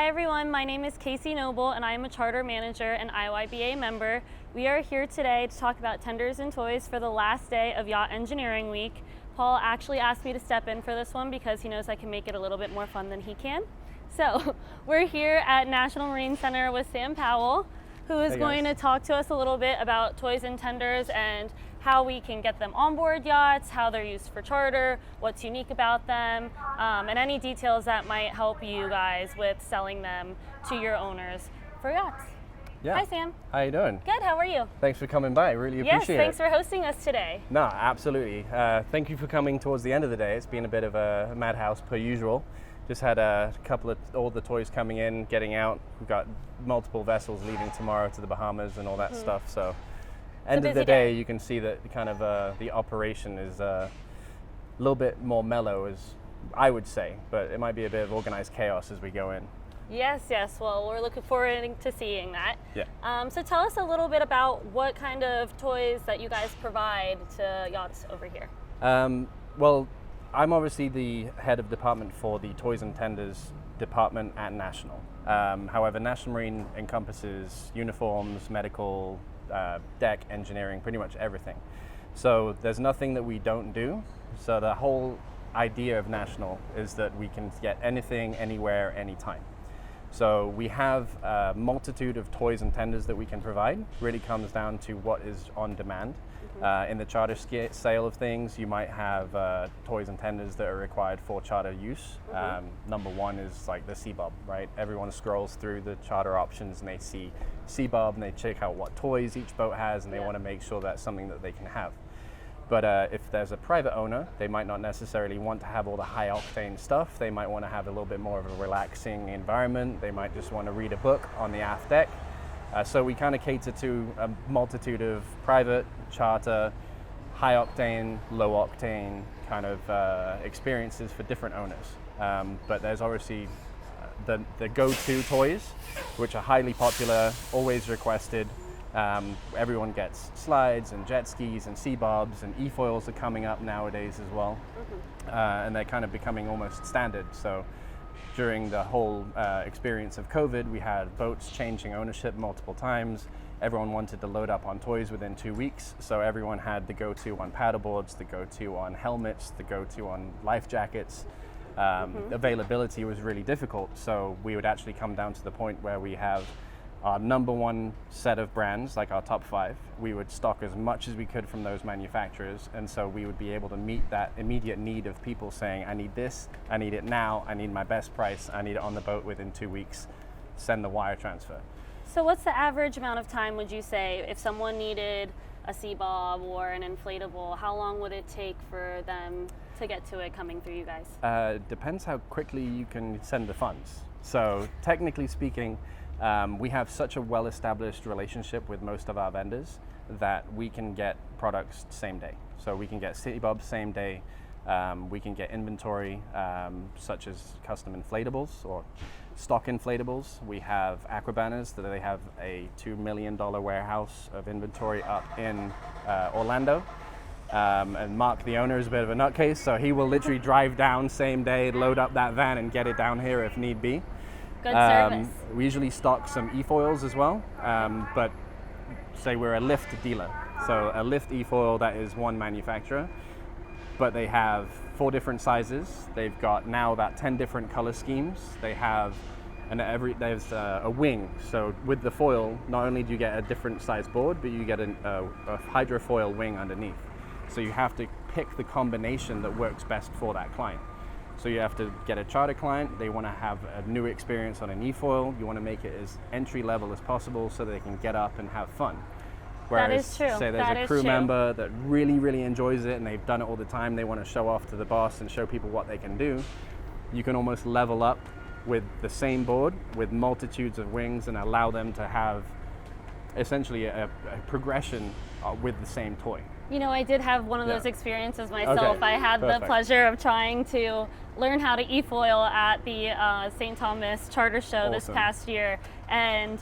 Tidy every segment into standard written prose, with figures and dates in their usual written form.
Hi everyone, my name is Casey Noble and I am a charter manager and IYBA member. We are here today to talk about tenders and toys for the last day of Yacht Engineering Week. Paul actually asked me to step in for this one because he knows I can make it a little bit more fun than he can. So we're here at National Marine Center with Sam Powell, who is going to talk to us a little bit about toys and tenders and how we can get them on board yachts, how they're used for charter, what's unique about them, and any details that might help you guys with selling them to your owners for yachts. Yeah. Hi, Sam. How you doing? Good, how are you? Thanks for coming by. Really appreciate it. Yes, thanks for hosting us today. No, absolutely. Thank you for coming towards the end of the day. It's been a bit of a madhouse per usual. Just had a couple of all the toys coming in, getting out. We've got multiple vessels leaving tomorrow to the Bahamas and all that stuff. So end of the day, you can see that kind of the operation is a little bit more mellow, as I would say, but it might be a bit of organized chaos as we go in. Yes. Well, we're looking forward to seeing that. Yeah. So tell us a little bit about what kind of toys that you guys provide to yachts over here. Well, I'm obviously the head of department for the Toys and Tenders department at National. However, National Marine encompasses uniforms, medical, deck, engineering, pretty much everything. So there's nothing that we don't do. So the whole idea of National is that we can get anything, anywhere, anytime. So we have a multitude of toys and tenders that we can provide. Really comes down to what is on demand. In the charter sale of things, you might have toys and tenders that are required for charter use. Number one is like the Seabob, right? Everyone scrolls through the charter options and they see Seabob and they check out what toys each boat has and they want to make sure that's something that they can have. But if there's a private owner, they might not necessarily want to have all the high octane stuff. They might want to have a little bit more of a relaxing environment. They might just want to read a book on the aft deck. So we kind of cater to a multitude of private, charter, high octane, low octane kind of experiences for different owners. But there's obviously the go-to toys, which are highly popular, always requested. Everyone gets slides and jet skis and Seabobs, and e-foils are coming up nowadays as well. And they're kind of becoming almost standard. So during the whole experience of COVID, we had boats changing ownership multiple times. Everyone wanted to load up on toys within 2 weeks, so everyone had the go-to on paddleboards, the go-to on helmets, the go-to on life jackets. Availability was really difficult, so we would actually come down to the point where we have our number one set of brands, like our top 5. We would stock as much as we could from those manufacturers, and so we would be able to meet that immediate need of people saying, I need this, I need it now, I need my best price, I need it on the boat within 2 weeks, send the wire transfer. So what's the average amount of time, would you say, if someone needed a Seabob or an inflatable, how long would it take for them to get to it coming through you guys? Depends how quickly you can send the funds. So technically speaking, we have such a well-established relationship with most of our vendors that we can get products same day. So we can get Seabob same day. We can get inventory such as custom inflatables or stock inflatables. We have AquaBanas that they have a $2 million warehouse of inventory up in Orlando. And Mark, the owner, is a bit of a nutcase, so he will literally drive down same day, load up that van and get it down here if need be. Good service. We usually stock some e-foils as well, but say we're a lift dealer. So a lift e-foil, that is one manufacturer, but they have 4 different sizes. They've got now about 10 different color schemes. They have, there's a wing. So with the foil, not only do you get a different size board, but you get a hydrofoil wing underneath. So you have to pick the combination that works best for that client. So you have to get a charter client, they want to have a new experience on an e-foil, you want to make it as entry level as possible so they can get up and have fun. Whereas, that is true. say there's a crew member that really enjoys it and they've done it all the time, they want to show off to the boss and show people what they can do, you can almost level up with the same board with multitudes of wings and allow them to have essentially a progression with the same toy. You know, I did have one of those experiences myself. Okay. I had Perfect. the pleasure of trying to learn how to e-foil at the St. Thomas Charter Show this past year, and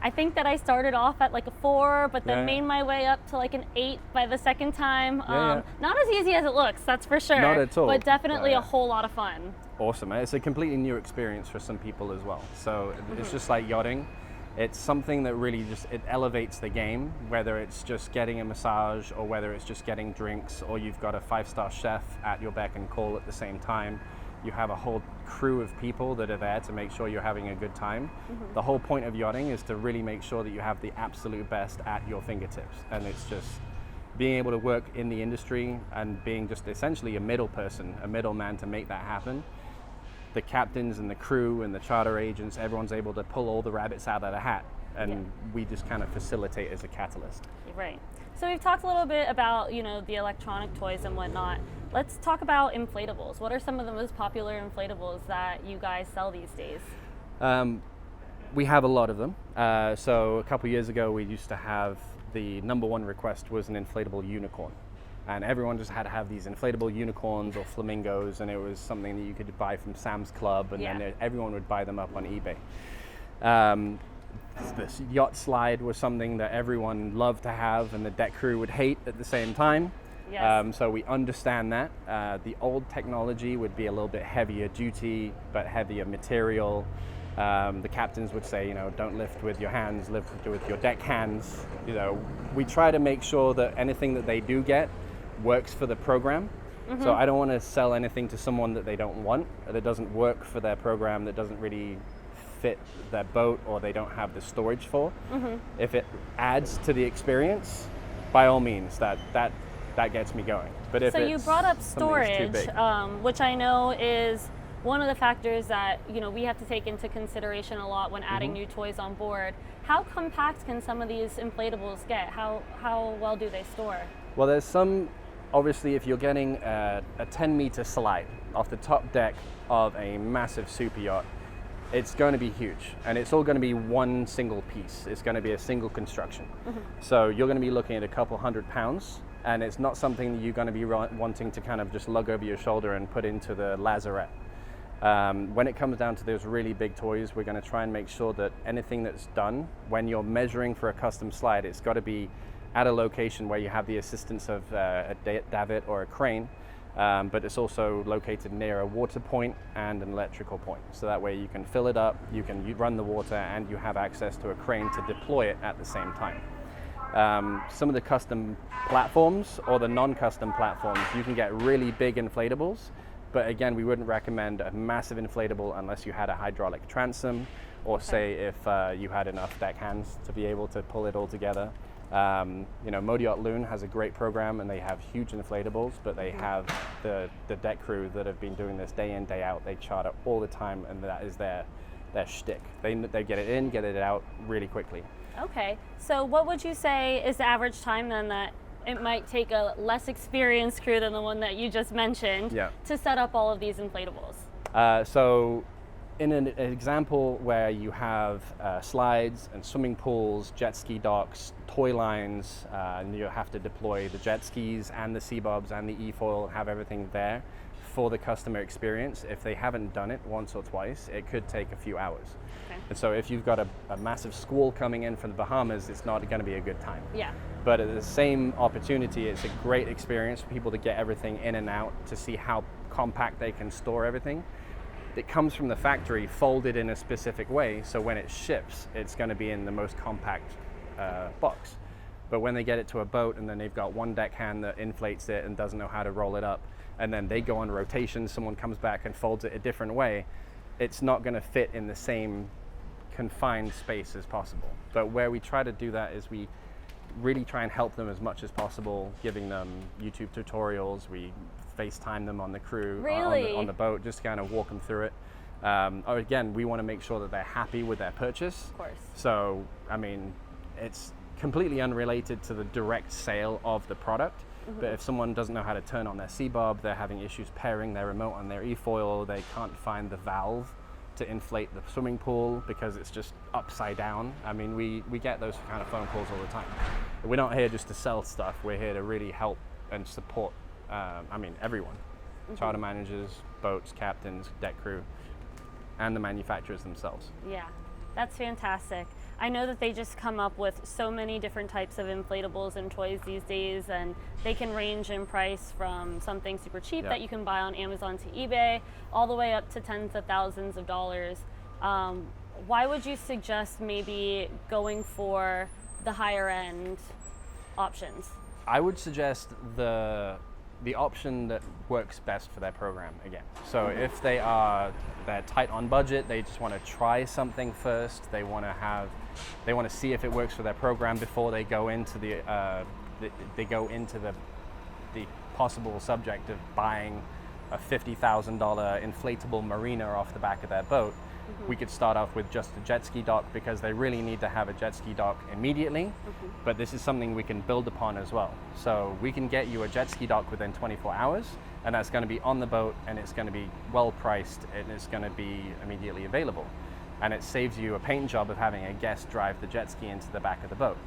I think that I started off at like a 4, but then Yeah. made my way up to like an 8 by the second time. Yeah. Not as easy as it looks, that's for sure. Not at all. But definitely Yeah. a whole lot of fun. Awesome. It's a completely new experience for some people as well. So it's just like yachting. It's something that really it elevates the game, whether it's just getting a massage or whether it's just getting drinks, or you've got a 5-star chef at your beck and call at the same time. You have a whole crew of people that are there to make sure you're having a good time. The whole point of yachting is to really make sure that you have the absolute best at your fingertips. And it's just being able to work in the industry and being just essentially a middle person, a middleman to make that happen. The captains and the crew and the charter agents, everyone's able to pull all the rabbits out of the hat, and we just kind of facilitate as a catalyst. Right. So we've talked a little bit about, you know, the electronic toys and whatnot. Let's talk about inflatables. What are some of the most popular inflatables that you guys sell these days? We have a lot of them. So a couple years ago, we used to have the #1 request was an inflatable unicorn. And everyone just had to have these inflatable unicorns or flamingos, and it was something that you could buy from Sam's Club, and then everyone would buy them up on eBay. This yacht slide was something that everyone loved to have, and the deck crew would hate at the same time. Yes. So we understand that. The old technology would be a little bit heavier duty, but heavier material. The captains would say, you know, don't lift with your hands, lift with your deck hands. You know, we try to make sure that anything that they do get works for the program. So I don't want to sell anything to someone that they don't want, or that doesn't work for their program, that doesn't really fit their boat, or they don't have the storage for. If it adds to the experience, by all means, that gets me going. But if so you brought up storage, big, which I know is one of the factors that, you know, we have to take into consideration a lot when adding new toys on board. How compact can some of these inflatables get? How well do they store? Well, there's some, obviously, if you're getting a 10-meter slide off the top deck of a massive super yacht, it's going to be huge, and it's all going to be one single piece. It's going to be a single construction. So you're going to be looking at a couple 100 pounds, and it's not something that you're going to be wanting to kind of just lug over your shoulder and put into the lazarette. When it comes down to those really big toys, we're going to try and make sure that anything that's done, when you're measuring for a custom slide, it's got to be at a location where you have the assistance of a davit or a crane, but it's also located near a water point and an electrical point. So that way you can fill it up, you run the water, and you have access to a crane to deploy it at the same time. Some of the custom platforms or the non-custom platforms, you can get really big inflatables, but again, we wouldn't recommend a massive inflatable unless you had a hydraulic transom, or say if you had enough deck hands to be able to pull it all together. You know, Yacht Loon has a great program, and they have huge inflatables, but they have the deck crew that have been doing this day in, day out. They charter all the time, and that is their shtick. They get it in, get it out really quickly. Okay, so what would you say is the average time then that it might take a less experienced crew than the one that you just mentioned to set up all of these inflatables? So in an example where you have slides and swimming pools, jet ski docks, toy lines, and you have to deploy the jet skis and the Seabobs and the e-foil, have everything there for the customer experience. If they haven't done it once or twice, it could take a few hours. Okay. And so if you've got a massive squall coming in from the Bahamas, it's not going to be a good time. Yeah. But at the same opportunity, it's a great experience for people to get everything in and out, to see how compact they can store everything. It comes from the factory folded in a specific way, so when it ships, it's going to be in the most compact box. But when they get it to a boat, and then they've got one deckhand that inflates it and doesn't know how to roll it up, and then they go on rotation, someone comes back and folds it a different way, it's not going to fit in the same confined space as possible. But where we try to do that is we really try and help them as much as possible, giving them YouTube tutorials. We FaceTime them on the crew, on the boat, just to kind of walk them through it. Again, we want to make sure that they're happy with their purchase. Of course. So, I mean, it's completely unrelated to the direct sale of the product. But if someone doesn't know how to turn on their Seabob, they're having issues pairing their remote on their e-foil, they can't find the valve to inflate the swimming pool because it's just upside down. I mean, we get those kind of phone calls all the time. We're not here just to sell stuff, we're here to really help and support, everyone. Charter managers, boats, captains, deck crew, and the manufacturers themselves. Yeah, that's fantastic. I know that they just come up with so many different types of inflatables and toys these days, and they can range in price from something super cheap that you can buy on Amazon to eBay, all the way up to tens of thousands of dollars. Why would you suggest maybe going for the higher end options? I would suggest the option that works best for their program again. So if they're tight on budget, they just want to try something first. They want to see if it works for their program before they go into the possible subject of buying a $50,000 inflatable marina off the back of their boat. We could start off with just a jet ski dock because they really need to have a jet ski dock immediately, but this is something we can build upon as well. So we can get you a jet ski dock within 24 hours, and that's going to be on the boat, and it's going to be well priced, and it's going to be immediately available. And it saves you a paint job of having a guest drive the jet ski into the back of the boat.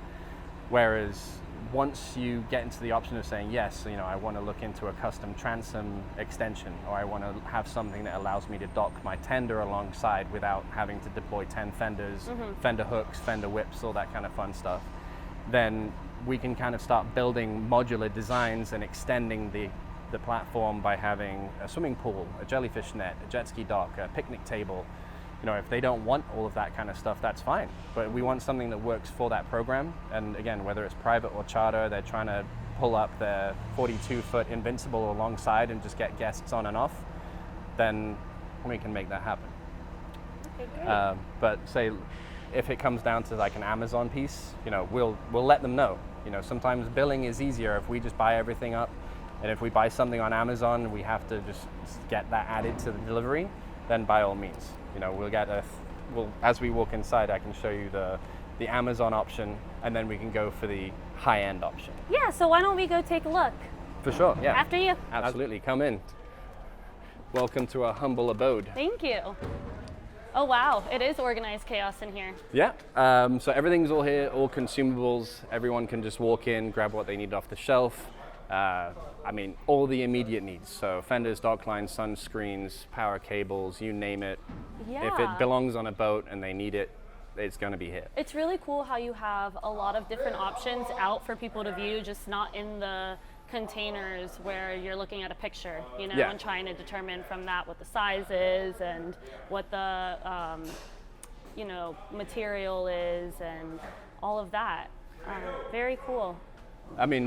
Whereas once you get into the option of saying, yes, I want to look into a custom transom extension, or I want to have something that allows me to dock my tender alongside without having to deploy 10 fenders, fender hooks, fender whips, all that kind of fun stuff, then we can kind of start building modular designs and extending the platform by having a swimming pool, a jellyfish net, a jet ski dock, a picnic table. If they don't want all of that kind of stuff, that's fine. But we want something that works for that program. And again, whether it's private or charter, they're trying to pull up their 42-foot Invincible alongside and just get guests on and off, then we can make that happen. Okay, great. But say, if it comes down to like an Amazon piece, we'll let them know. Sometimes billing is easier if we just buy everything up. And if we buy something on Amazon, we have to just get that added to the delivery, then by all means. As we walk inside, I can show you the Amazon option, and then we can go for the high-end option. Yeah, so why don't we go take a look? For sure, yeah. After you. Absolutely, come in. Welcome to our humble abode. Thank you. Oh wow, it is organized chaos in here. Yeah, so everything's all here, all consumables. Everyone can just walk in, grab what they need off the shelf. All the immediate needs. So fenders, dock lines, sunscreens, power cables, you name it. Yeah. If it belongs on a boat and they need it, it's going to be here. It's really cool how you have a lot of different options out for people to view, just not in the containers where you're looking at a picture, and trying to determine from that what the size is and what the, material is and all of that. Very cool.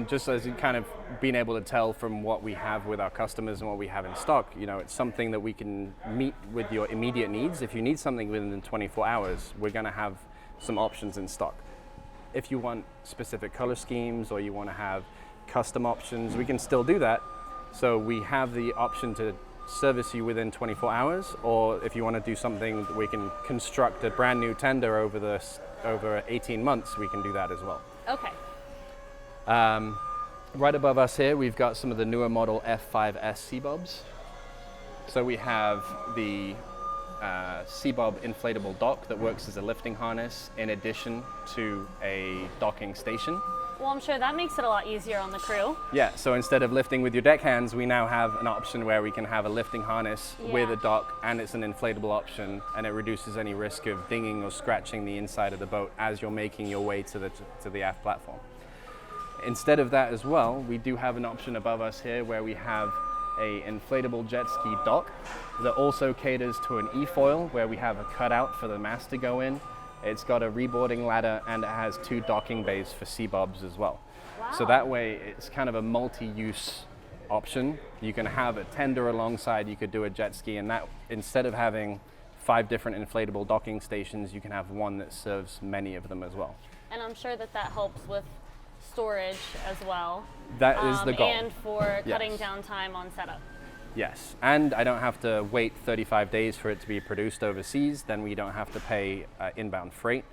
Just as you kind of been able to tell from what we have with our customers and what we have in stock, it's something that we can meet with your immediate needs. If you need something within 24 hours, we're going to have some options in stock. If you want specific color schemes or you want to have custom options, we can still do that. So we have the option to service you within 24 hours, or if you want to do something, we can construct a brand new tender over 18 months, we can do that as well. Okay. Right above us here, we've got some of the newer model F5S Seabobs. So we have the Seabob inflatable dock that works as a lifting harness in addition to a docking station. Well, I'm sure that makes it a lot easier on the crew. Yeah, so instead of lifting with your deckhands, we now have an option where we can have a lifting harness with a dock, and it's an inflatable option, and it reduces any risk of dinging or scratching the inside of the boat as you're making your way to the aft platform. Instead of that as well, we do have an option above us here where we have a inflatable jet ski dock that also caters to an e-foil where we have a cutout for the mast to go in. It's got a reboarding ladder and it has 2 docking bays for Seabobs as well. Wow. So that way it's kind of a multi-use option. You can have a tender alongside, you could do a jet ski, and that instead of having 5 different inflatable docking stations, you can have one that serves many of them as well. And I'm sure that helps with storage as well. That is the goal. And for cutting down time on setup. Yes, and I don't have to wait 35 days for it to be produced overseas. Then we don't have to pay inbound freight.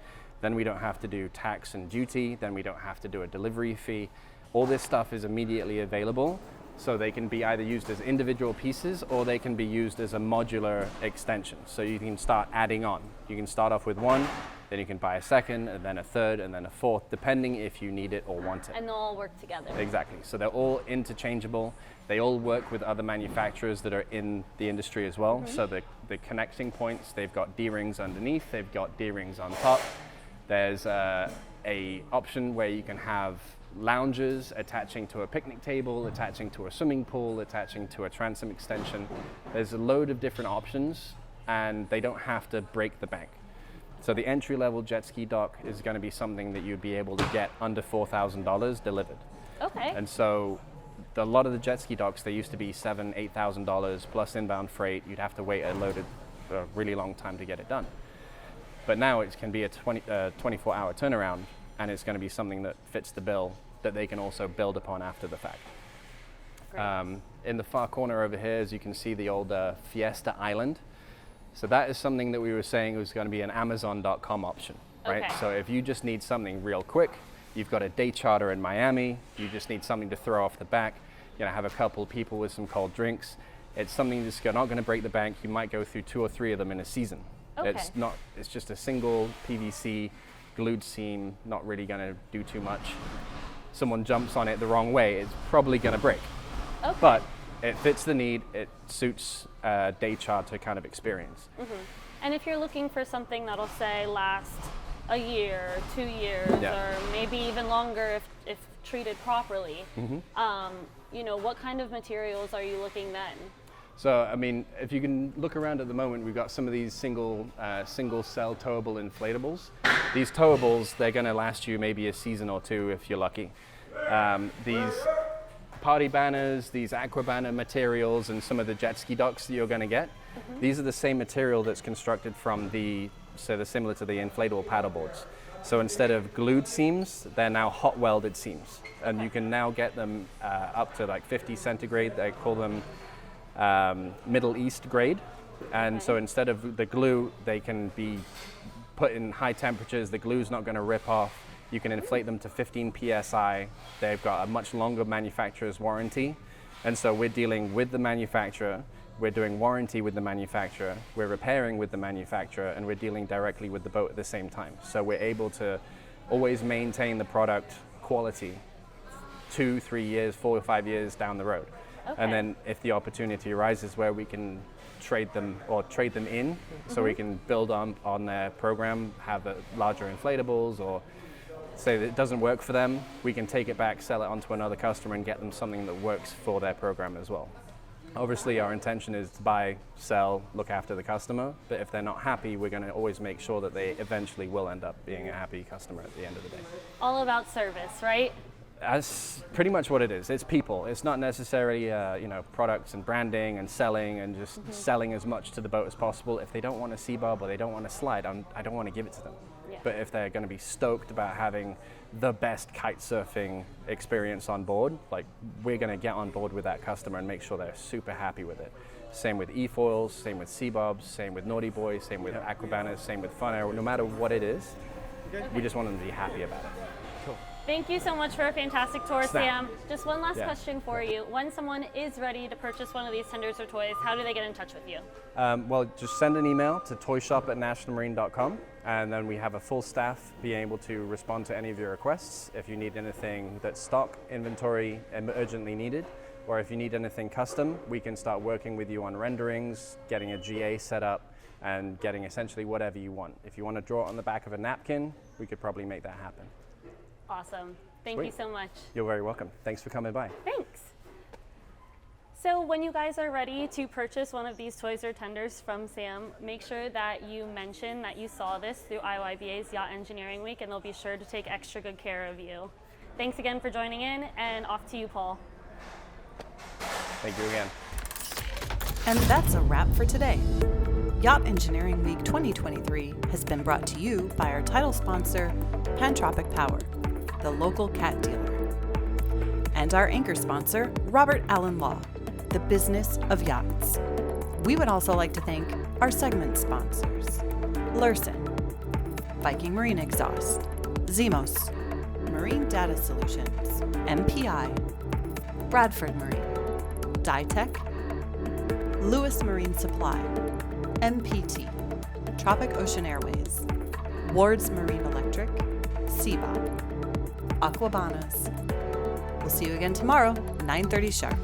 Then we don't have to do tax and duty. Then we don't have to do a delivery fee. All this stuff is immediately available, so they can be either used as individual pieces or they can be used as a modular extension. So you can start adding on. You can start off with one, then you can buy a second, and then a third, and then a fourth, depending if you need it or want it. And they'll all work together. Exactly. So they're all interchangeable. They all work with other manufacturers that are in the industry as well. So the connecting points, they've got D-rings underneath, they've got D-rings on top. There's a option where you can have lounges attaching to a picnic table, attaching to a swimming pool, attaching to a transom extension. There's a load of different options, and they don't have to break the bank. So the entry-level jet ski dock is going to be something that you'd be able to get under $4,000 delivered. Okay. And so a lot of the jet ski docks, they used to be $7,000, $8,000 plus inbound freight. You'd have to wait a really long time to get it done. But now it can be a 24-hour turnaround, and it's going to be something that fits the bill that they can also build upon after the fact. In the far corner over here, as you can see, the old Fiesta Island. So that is something that we were saying was going to be an Amazon.com option, right? Okay. So if you just need something real quick, you've got a day charter in Miami, you just need something to throw off the back, have a couple people with some cold drinks. It's something that's not going to break the bank. You might go through 2 or 3 of them in a season. Okay. It's just a single PVC glued seam, not really going to do too much. Someone jumps on it the wrong way, it's probably going to break. Okay. But it fits the need, it suits a day charter kind of experience. Mm-hmm. And if you're looking for something that'll say last a year, 2 years, or maybe even longer if treated properly, what kind of materials are you looking then? So, I mean, if you can look around at the moment, we've got some of these single cell towable inflatables. These towables, they're going to last you maybe a season or 2 if you're lucky. These party banners, these AquaBana materials, and some of the jet ski docks that you're going to get, these are the same material that's constructed from they're similar to the inflatable paddleboards. So instead of glued seams, they're now hot welded seams. And you can now get them up to like 50 centigrade. They call them Middle East grade. And so instead of the glue, they can be put in high temperatures. The glue's not going to rip off. You can inflate them to 15 PSI. They've got a much longer manufacturer's warranty. And so we're dealing with the manufacturer, we're doing warranty with the manufacturer, we're repairing with the manufacturer, and we're dealing directly with the boat at the same time. So we're able to always maintain the product quality 2, 3 years, 4 or 5 years down the road. Okay. And then if the opportunity arises where we can trade them in, so we can build on their program, have larger inflatables, or say that it doesn't work for them, we can take it back, sell it onto another customer, and get them something that works for their program as well. Obviously, our intention is to buy, sell, look after the customer, but if they're not happy, we're going to always make sure that they eventually will end up being a happy customer at the end of the day. All about service, right? That's pretty much what it is. It's people. It's not necessarily products and branding and selling and just selling as much to the boat as possible. If they don't want a Seabob or they don't want a slide, I don't want to give it to them. Yeah. But if they're going to be stoked about having the best kite surfing experience on board, like, we're going to get on board with that customer and make sure they're super happy with it. Same with e-foils, same with Seabobs, same with Naughty Boys, same with AquaBanas, same with Fun Air. No matter what it is, we just want them to be happy about it. Cool. Thank you so much for a fantastic tour, Snap. Sam. Just one last question for you. When someone is ready to purchase one of these tenders or toys, how do they get in touch with you? Well, just send an email to toyshop@nationalmarine.com, and then we have a full staff being able to respond to any of your requests. If you need anything that's stock, inventory, and urgently needed, or if you need anything custom, we can start working with you on renderings, getting a GA set up, and getting essentially whatever you want. If you want to draw it on the back of a napkin, we could probably make that happen. Awesome. Thank Sweet. you so much. You're very welcome. Thanks for coming by. Thanks. So when you guys are ready to purchase one of these toys or tenders from Sam, make sure that you mention that you saw this through IYBA's Yacht Engineering Week, and they'll be sure to take extra good care of you. Thanks again for joining in, and off to you, Paul. Thank you again. And that's a wrap for today. Yacht Engineering Week 2023 has been brought to you by our title sponsor, Pantropic Power, the local cat dealer, and our anchor sponsor, Robert Allen Law, the business of yachts. We would also like to thank our segment sponsors, Lürssen, Viking Marine Exhaust, Zemos, Marine Data Solutions, MPI, Bradford Marine, Ditech, Lewis Marine Supply, MPT, Tropic Ocean Airways, Ward's Marine Electric, Seabob, AquaBanas. We'll see you again tomorrow, 9:30 sharp.